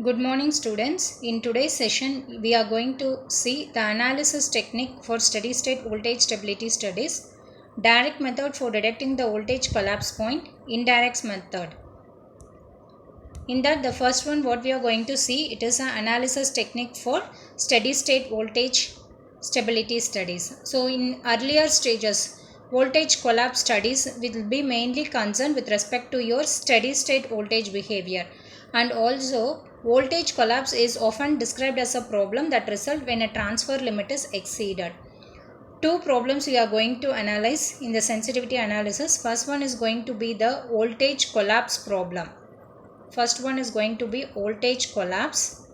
Good morning students. In today's session we are going to see the analysis technique for steady state voltage stability studies, direct method for detecting the voltage collapse point, indirect method. In that the first one what we are going to see, it is an analysis technique for steady state voltage stability studies. So in earlier stages voltage collapse studies will be mainly concerned with respect to your steady state voltage behavior, and also voltage collapse is often described as a problem that results when a transfer limit is exceeded. Two problems we are going to analyze in the sensitivity analysis. First one is going to be the voltage collapse problem. First one is going to be voltage collapse,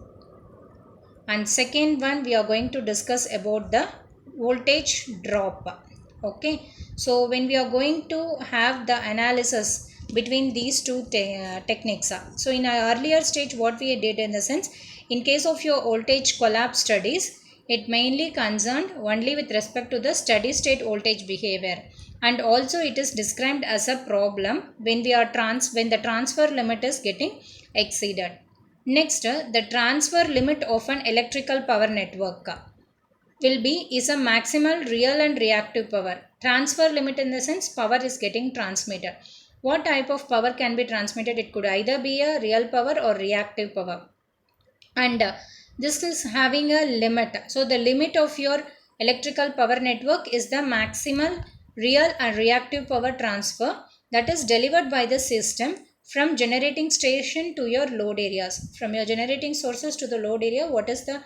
and second one we are going to discuss about the voltage drop. Okay, so when we are going to have the analysis between these two techniques, so in our earlier stage what we did, in the sense, in case of your voltage collapse studies, it mainly concerned only with respect to the steady state voltage behavior, and also it is described as a problem when we are when the transfer limit is getting exceeded. Next, the transfer limit of an electrical power network will be is a maximal real and reactive power. Transfer limit in the sense power is getting transmitted. What type of power can be transmitted? It could either be a real power or reactive power. And this is having a limit. So the limit of your electrical power network is the maximal real and reactive power transfer that is delivered by the system from generating station to your load areas. From your generating sources to the load area, what is the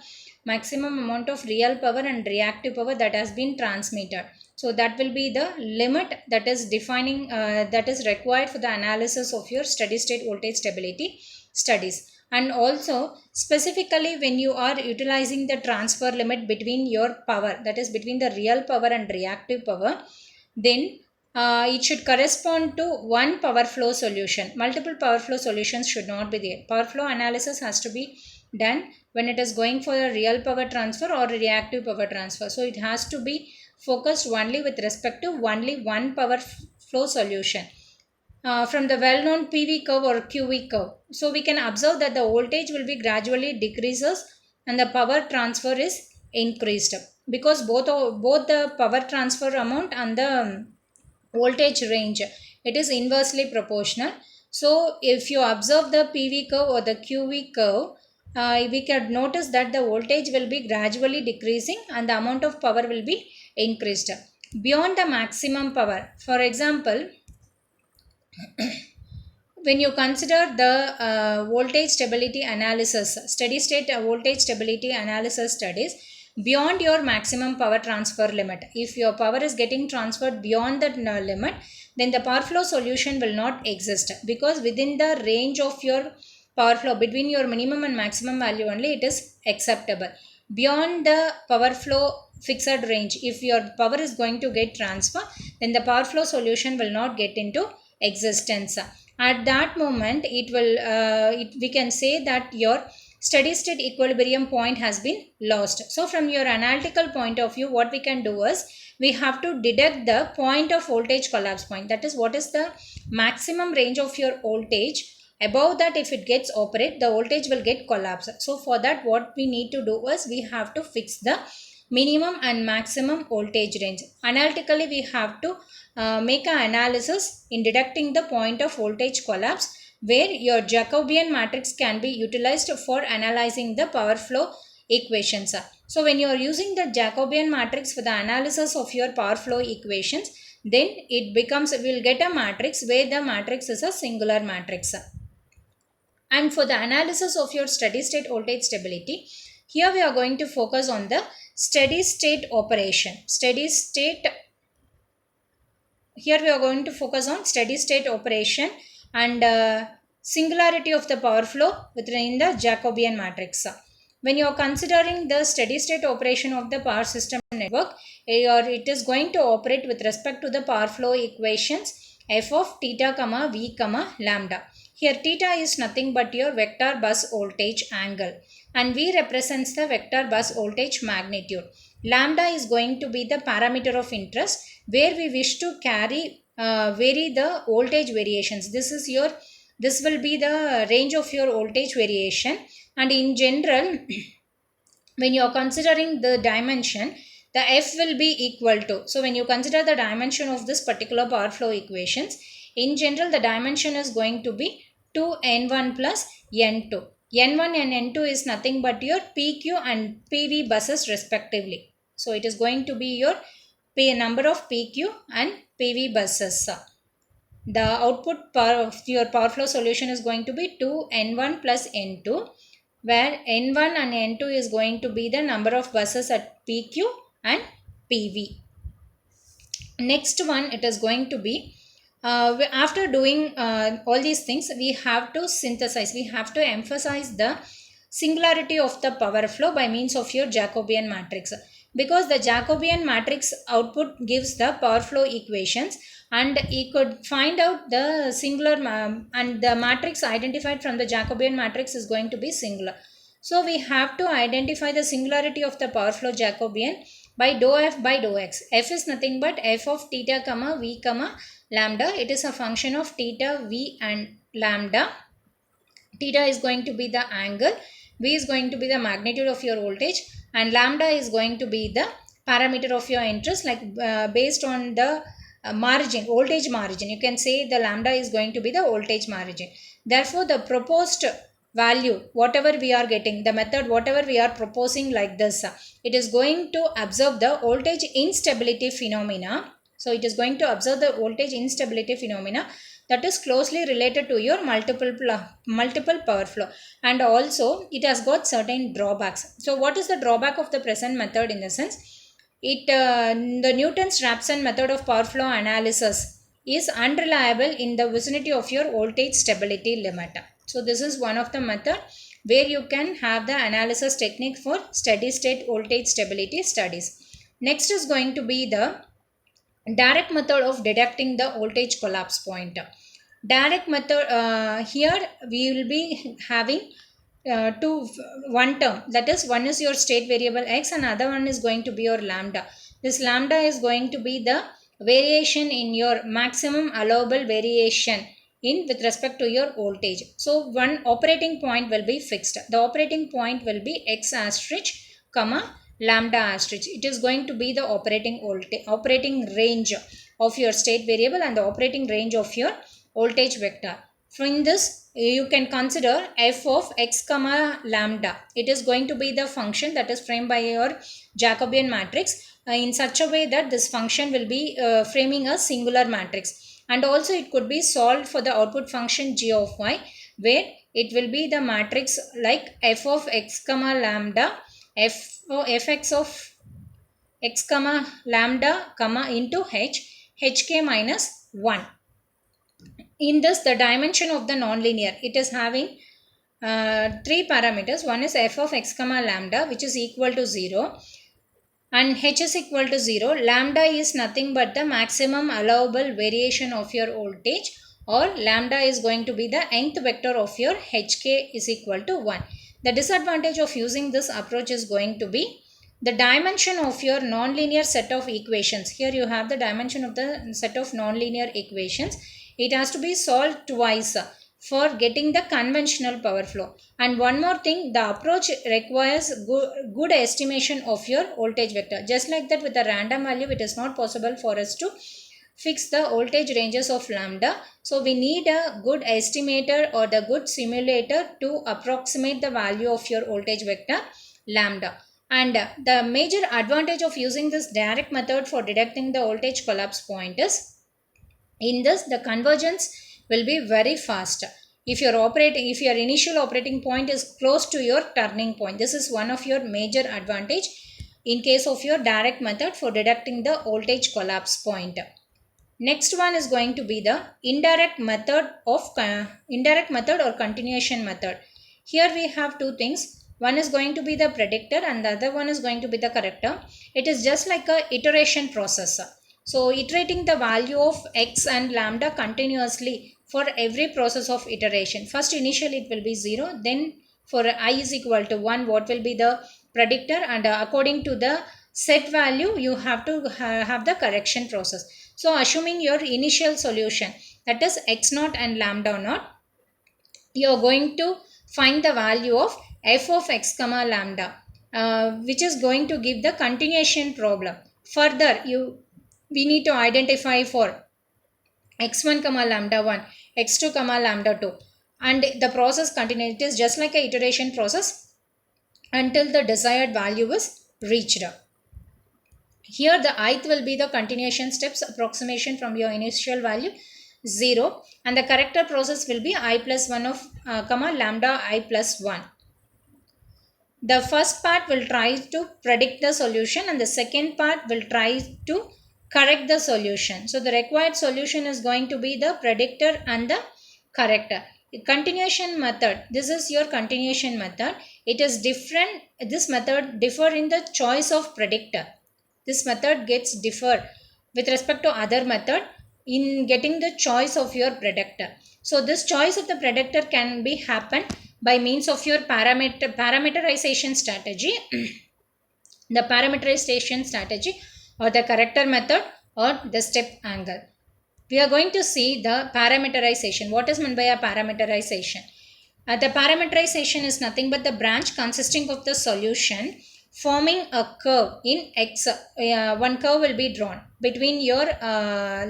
maximum amount of real power and reactive power that has been transmitted? So that will be the limit that is defining that is required for the analysis of your steady state voltage stability studies. And also specifically when you are utilizing the transfer limit between your power, that is between the real power and reactive power, then it should correspond to one power flow solution. Multiple power flow solutions should not be there. Power flow analysis has to be done when it is going for a real power transfer or reactive power transfer. So it has to be focused only with respect to only one power flow solution. From the well-known PV curve or QV curve. So we can observe that the voltage will be gradually decreases and the power transfer is increased, because both the power transfer amount and the voltage range, it is inversely proportional. So if you observe the PV curve or the QV curve, we can notice that the voltage will be gradually decreasing and the amount of power will be increased beyond the maximum power. For example, when you consider the voltage stability analysis, steady state voltage stability analysis studies, beyond your maximum power transfer limit, if your power is getting transferred beyond that limit, then the power flow solution will not exist, because within the range of your power flow between your minimum and maximum value only it is acceptable. Beyond the power flow fixed range, if your power is going to get transfer, then the power flow solution will not get into existence. At that moment we can say that your steady state equilibrium point has been lost. So from your analytical point of view, what we can do is we have to deduct the point of voltage collapse point, that is what is the maximum range of your voltage. Above that, if it gets operate, the voltage will get collapsed. So for that, what we need to do is we have to fix the minimum and maximum voltage range. Analytically, we have to make an analysis in deducting the point of voltage collapse, where your Jacobian matrix can be utilized for analyzing the power flow equations. So when you are using the Jacobian matrix for the analysis of your power flow equations, then it becomes, we will get a matrix where the matrix is a singular matrix. And for the analysis of your steady state voltage stability, here we are going to focus on the steady state operation. Here we are going to focus on steady state operation and singularity of the power flow within the Jacobian matrix. When you are considering the steady state operation of the power system network, it is going to operate with respect to the power flow equations f of theta comma v comma lambda. Here theta is nothing but your vector bus voltage angle, and v represents the vector bus voltage magnitude. Lambda is going to be the parameter of interest where we wish to vary the voltage variations. This is your This will be the range of your voltage variation. And in general, when you are considering the dimension, the F will be equal to, so when you consider the dimension of this particular power flow equations, in general the dimension is going to be 2n1 plus n2. N1 and n2 is nothing but your PQ and PV buses respectively. So it is going to be your number of PQ and PV buses. The output power of your power flow solution is going to be 2n1 plus n2, where n1 and n2 is going to be the number of buses at PQ and PV. Next one, it is going to be, after doing all these things, we have to synthesize, we have to emphasize the singularity of the power flow by means of your Jacobian matrix, because the Jacobian matrix output gives the power flow equations, and you could find out the singular and the matrix identified from the Jacobian matrix is going to be singular. So we have to identify the singularity of the power flow Jacobian by dou f by dou x. F is nothing but f of theta comma v comma lambda. It is a function of theta, v and lambda. Theta is going to be the angle, v is going to be the magnitude of your voltage, and lambda is going to be the parameter of your interest, like based on the margin, voltage margin. You can say the lambda is going to be the voltage margin. Therefore, the proposed value, whatever we are getting, the method, whatever we are proposing like this, it is going to observe the voltage instability phenomena. So, it is going to observe the voltage instability phenomena that is closely related to your multiple power flow, and also it has got certain drawbacks. So, what is the drawback of the present method? In the sense, the Newton's-Raphson method of power flow analysis is unreliable in the vicinity of your voltage stability limit. So this is one of the method where you can have the analysis technique for steady state voltage stability studies. Next is going to be the direct method of detecting the voltage collapse point. Direct method, here we will be having one term, that is, one is your state variable x and other one is going to be your lambda. This lambda is going to be the variation in your maximum allowable variation in with respect to your voltage. So one operating point will be fixed. The operating point will be x asterisk comma lambda asterisk. It is going to be the operating range of your state variable and the operating range of your voltage vector. From this, you can consider f of x comma lambda. It is going to be the function that is framed by your Jacobian matrix in such a way that this function will be framing a singular matrix. And also it could be solved for the output function g of y, where it will be the matrix like f of x comma lambda, fx of x comma lambda comma into hk minus 1. In this, the dimension of the nonlinear, it is having three parameters. One is f of x comma lambda, which is equal to 0, and h is equal to 0. Lambda is nothing but the maximum allowable variation of your voltage, or lambda is going to be the nth vector of your hk is equal to 1. The disadvantage of using this approach is going to be the dimension of your nonlinear set of equations. Here you have the dimension of the set of nonlinear equations. It has to be solved twice for getting the conventional power flow. And one more thing, the approach requires good estimation of your voltage vector. Just like that, with a random value, it is not possible for us to fix the voltage ranges of lambda. So we need a good estimator or the good simulator to approximate the value of your voltage vector lambda. And the major advantage of using this direct method for detecting the voltage collapse point is, in this, the convergence will be very fast. If your initial operating point is close to your turning point, this is one of your major advantage in case of your direct method for detecting the voltage collapse point. Next one is going to be the indirect method or continuation method. Here we have two things. One is going to be the predictor and the other one is going to be the corrector. It is just like a iteration process. So iterating the value of x and lambda continuously for every process of iteration. First initially it will be 0, then for I is equal to 1, what will be the predictor, and according to the set value you have to have the correction process. So assuming your initial solution, that is x naught and lambda naught, you are going to find the value of f of x comma lambda, which is going to give the continuation problem. Further, we need to identify for x1 comma lambda 1, x2 comma lambda 2, and the process continues. It is just like a iteration process until the desired value is reached. Here the ith will be the continuation steps approximation from your initial value 0, and the corrector process will be I plus 1 of comma lambda I plus 1. The first part will try to predict the solution, and the second part will try to correct the solution. So the required solution is going to be the predictor and the corrector. Continuation method, this is your continuation method. It is different. This method differ in the choice of predictor. This method gets differ with respect to other method in getting the choice of your predictor. So this choice of the predictor can be happen by means of your parameterization strategy the parameterization strategy, or the corrector method, or the step angle. We are going to see the parameterization. What is meant by a parameterization? The parameterization is nothing but the branch consisting of the solution forming a curve in x. One curve will be drawn between your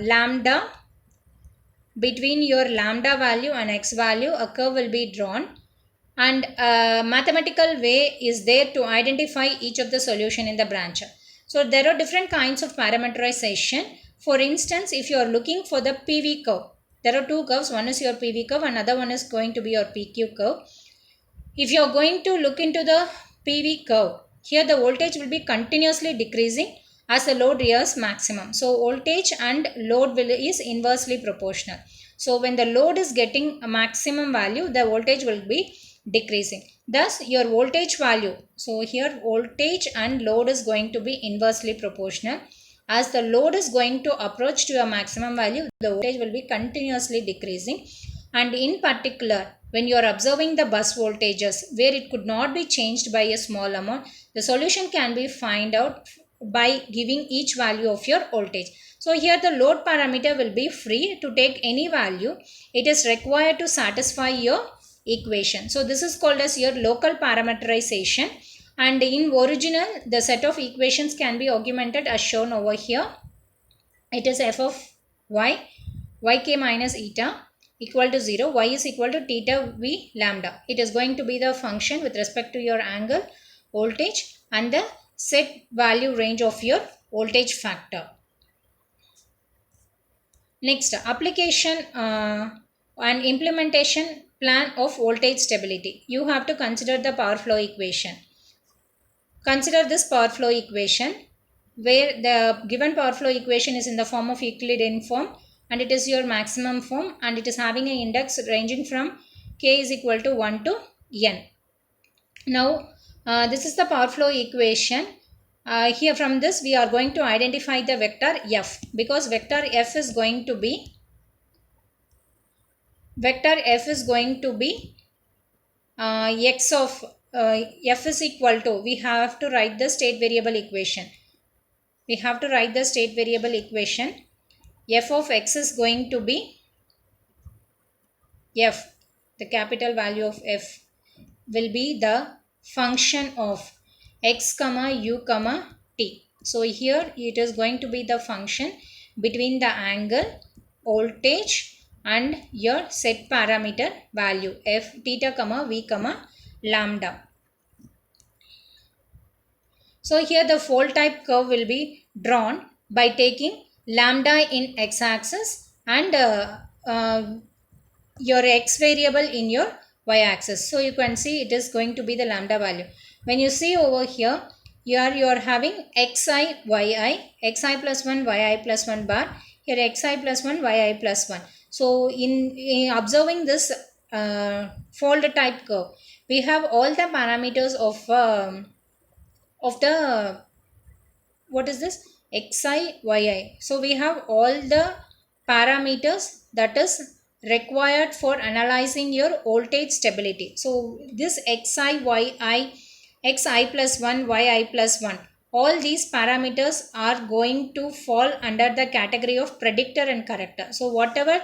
lambda value and x value. A curve will be drawn, and a mathematical way is there to identify each of the solution in the branch. So there are different kinds of parameterization. For instance, if you are looking for the PV curve, there are two curves. One is your PV curve, another one is going to be your PQ curve. If you are going to look into the PV curve, here the voltage will be continuously decreasing as the load reaches maximum. So voltage and load is inversely proportional. So when the load is getting a maximum value, the voltage will be decreasing. Thus your voltage value, so here voltage and load is going to be inversely proportional. As the load is going to approach to a maximum value, the voltage will be continuously decreasing. And in particular, when you are observing the bus voltages where it could not be changed by a small amount, the solution can be find out by giving each value of your voltage. So here the load parameter will be free to take any value. It is required to satisfy your equation. So this is called as your local parameterization, and in original the set of equations can be augmented as shown over here. It is f of y, yk minus eta equal to 0, y is equal to theta v lambda. It is going to be the function with respect to your angle, voltage, and the set value range of your voltage factor. Next, application and implementation plan of voltage stability. You have to consider the power flow equation. Consider this power flow equation where the given power flow equation is in the form of Euclidean form, and it is your maximum form, and it is having an index ranging from k is equal to 1 to n. Now this is the power flow equation. Here from this we are going to identify the vector f, because vector f is going to be x of f is equal to, we have to write the state variable equation. F of x is going to be f, the capital value of f will be the function of x comma u comma t. So here it is going to be the function between the angle, voltage, and your set parameter value f theta comma v comma lambda. So here the fold type curve will be drawn by taking lambda in x-axis and your x variable in your y-axis. So you can see it is going to be the lambda value. When you see over here, you are having xi, xi plus 1, yi plus 1 bar. Here xi plus 1, yi plus 1. So in observing this fold type curve, we have all the parameters of the, what is this, xi, yi. So we have all the parameters that is required for analyzing your voltage stability. So this xi, yi, xi plus 1, yi plus 1, all these parameters are going to fall under the category of predictor and corrector. So whatever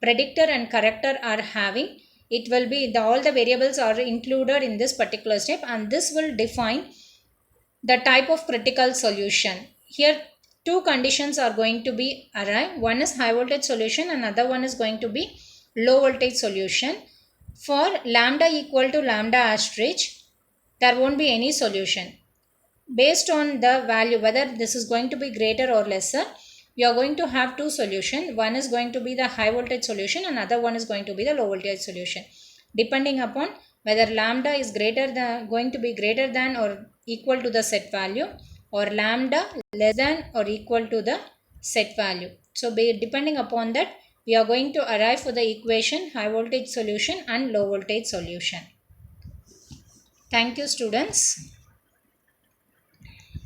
predictor and corrector are having, it will be all the variables are included in this particular step, and this will define the type of critical solution. Here two conditions are going to be arrived. One is high voltage solution, another one is going to be low voltage solution. For lambda equal to lambda asterisk, there won't be any solution. Based on the value, whether this is going to be greater or lesser, you are going to have two solutions. One is going to be the high voltage solution, another one is going to be the low voltage solution. Depending upon whether lambda is going to be greater than or equal to the set value, or lambda less than or equal to the set value. So depending upon that, we are going to arrive for the equation high voltage solution and low voltage solution. Thank you, students.